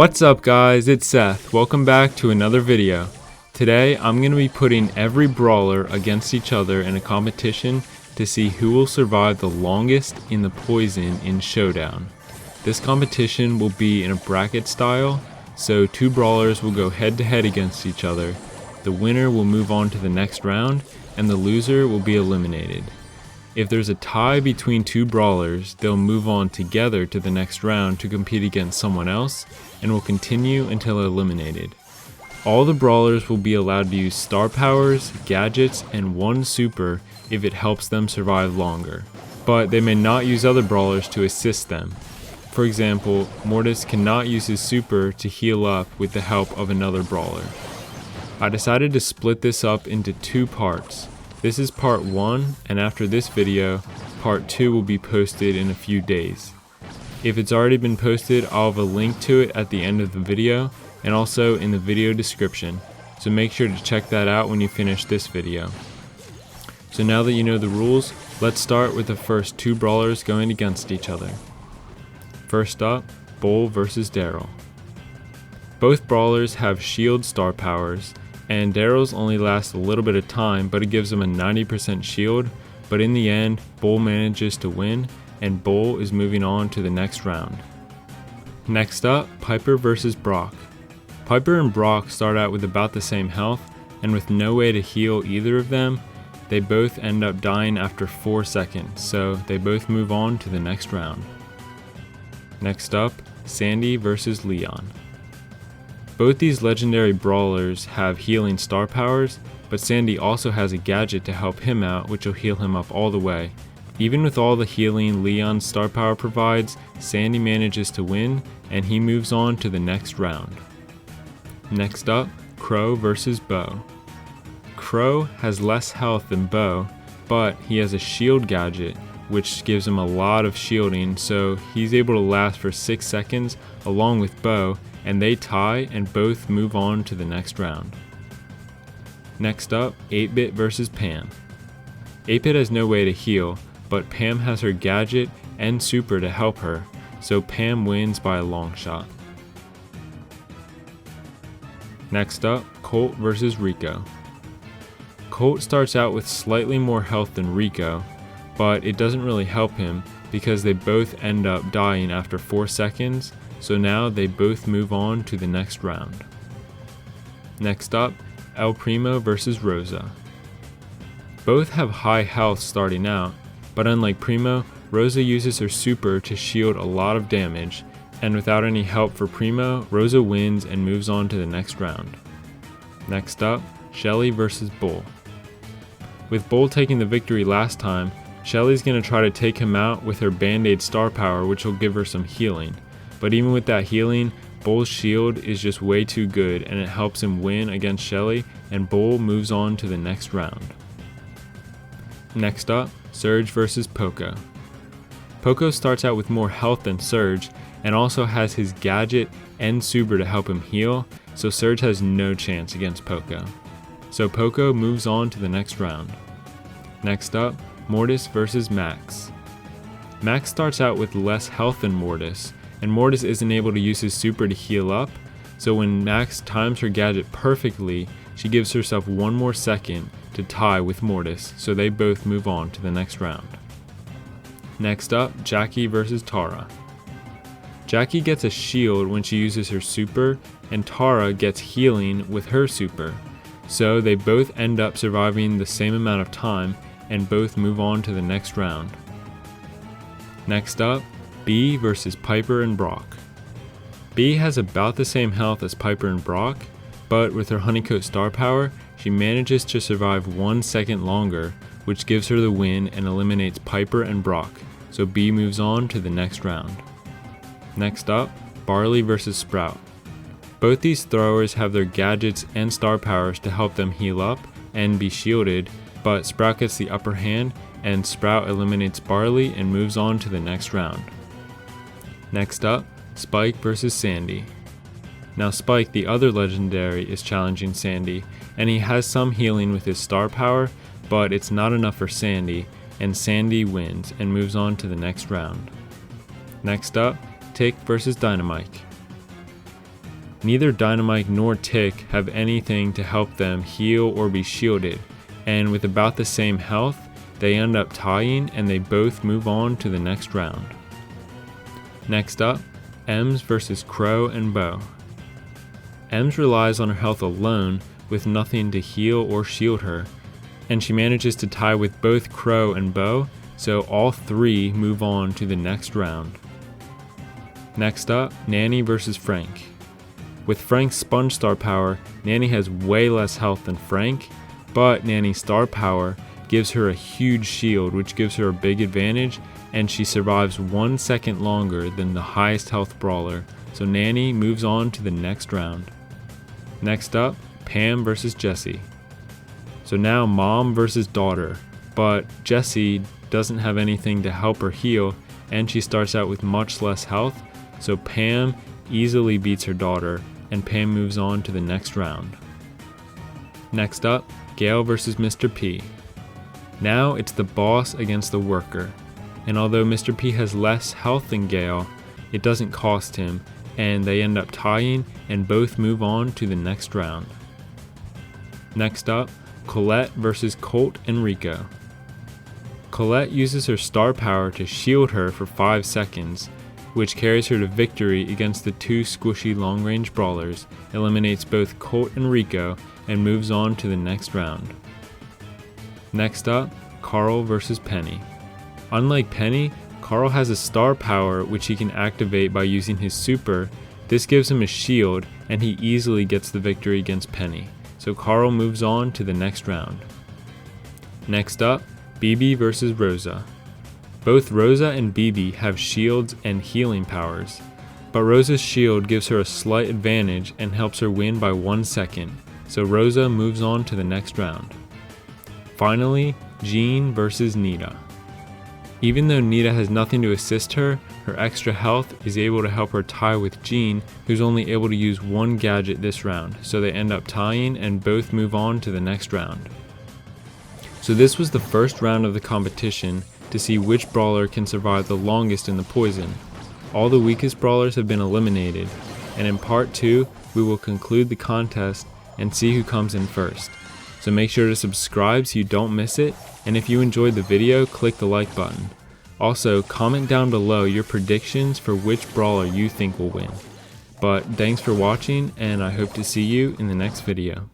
What's up guys, it's Seth. Welcome back to another video. Today I'm going to be putting every brawler against each other in a competition to see who will survive the longest in the poison in Showdown. This competition will be in a bracket style, so two brawlers will go head to head against each other. The winner will move on to the next round and the loser will be eliminated. If there's a tie between two brawlers, they'll move on together to the next round to compete against someone else and will continue until eliminated. All the brawlers will be allowed to use star powers, gadgets, and one super if it helps them survive longer, but they may not use other brawlers to assist them. For example, Mortis cannot use his super to heal up with the help of another brawler. I decided to split this up into two parts. This is part 1, and after this video, part 2 will be posted in a few days. If it's already been posted, I'll have a link to it at the end of the video and also in the video description, so make sure to check that out when you finish this video. So now that you know the rules, let's start with the first two brawlers going against each other. First up, Brawl versus Daryl. Both brawlers have shield star powers, and Daryl's only lasts a little bit of time, but it gives him a 90% shield, but in the end, Brawl manages to win, and Brawl is moving on to the next round. Next up, Piper versus Brock. Piper and Brock start out with about the same health, and with no way to heal either of them, they both end up dying after 4 seconds, so they both move on to the next round. Next up, Sandy versus Leon. Both these legendary brawlers have healing star powers, but Sandy also has a gadget to help him out which will heal him up all the way. Even with all the healing Leon's star power provides, Sandy manages to win and he moves on to the next round. Next up, Crow versus Bo. Crow has less health than Bo, but he has a shield gadget which gives him a lot of shielding, so he's able to last for 6 seconds along with Bo, and they tie and both move on to the next round. Next up, 8-Bit versus Pam. 8-Bit has no way to heal, but Pam has her gadget and super to help her, so Pam wins by a long shot. Next up, Colt versus Rico. Colt starts out with slightly more health than Rico, but it doesn't really help him because they both end up dying after 4 seconds, so now they both move on to the next round. Next up, El Primo versus Rosa. Both have high health starting out, but unlike Primo, Rosa uses her super to shield a lot of damage, and without any help for Primo, Rosa wins and moves on to the next round. Next up, Shelly versus Bull. With Bull taking the victory last time, Shelly's going to try to take him out with her Band-Aid star power, which will give her some healing. But even with that healing, Bull's shield is just way too good and it helps him win against Shelly, and Bull moves on to the next round. Next up, Surge versus Poco. Poco starts out with more health than Surge and also has his gadget and super to help him heal, so Surge has no chance against Poco. So Poco moves on to the next round. Next up, Mortis versus Max. Max starts out with less health than Mortis, and Mortis isn't able to use his super to heal up, so when Max times her gadget perfectly, she gives herself 1 more second to tie with Mortis, so they both move on to the next round. Next up, Jackie versus Tara. Jackie gets a shield when she uses her super, and Tara gets healing with her super, so they both end up surviving the same amount of time and both move on to the next round. Next up, Bee versus Piper and Brock. Bee has about the same health as Piper and Brock, but with her Honeycoat star power, she manages to survive 1 second longer, which gives her the win and eliminates Piper and Brock, so Bee moves on to the next round. Next up, Barley versus Sprout. Both these throwers have their gadgets and star powers to help them heal up and be shielded, but Sprout gets the upper hand and Sprout eliminates Barley and moves on to the next round. Next up, Spike versus Sandy. Now Spike, the other legendary, is challenging Sandy, and he has some healing with his star power, but it's not enough for Sandy, and Sandy wins and moves on to the next round. Next up, Tick versus Dynamite. Neither Dynamite nor Tick have anything to help them heal or be shielded, and with about the same health, they end up tying and they both move on to the next round. Next up, Ems versus Crow and Bo. Ems relies on her health alone with nothing to heal or shield her, and she manages to tie with both Crow and Bo, so all three move on to the next round. Next up, Nanny versus Frank. With Frank's Sponge Star power, Nanny has way less health than Frank, but Nanny's Star power gives her a huge shield which gives her a big advantage, and she survives 1 second longer than the highest health brawler, so Nanny moves on to the next round. Next up, Pam versus Jessie. So now mom versus daughter, but Jessie doesn't have anything to help her heal, and she starts out with much less health, so Pam easily beats her daughter, and Pam moves on to the next round. Next up, Gale versus Mr. P. Now it's the boss against the worker, and although Mr. P has less health than Gale, it doesn't cost him, and they end up tying and both move on to the next round. Next up, Colette versus Colt and Rico. Colette uses her star power to shield her for 5 seconds, which carries her to victory against the two squishy long-range brawlers, eliminates both Colt and Rico, and moves on to the next round. Next up, Carl versus Penny. Unlike Penny, Carl has a star power which he can activate by using his super. This gives him a shield, and he easily gets the victory against Penny, so Carl moves on to the next round. Next up, Bibi versus Rosa. Both Rosa and Bibi have shields and healing powers, but Rosa's shield gives her a slight advantage and helps her win by 1 second, so Rosa moves on to the next round. Finally, Jean versus Nita. Even though Nita has nothing to assist her, her extra health is able to help her tie with Jean, who's only able to use one gadget this round, so they end up tying and both move on to the next round. So this was the first round of the competition to see which brawler can survive the longest in the poison. All the weakest brawlers have been eliminated, and in part 2 we will conclude the contest and see who comes in first. So make sure to subscribe so you don't miss it, and if you enjoyed the video, click the like button. Also, comment down below your predictions for which brawler you think will win. But thanks for watching, and I hope to see you in the next video.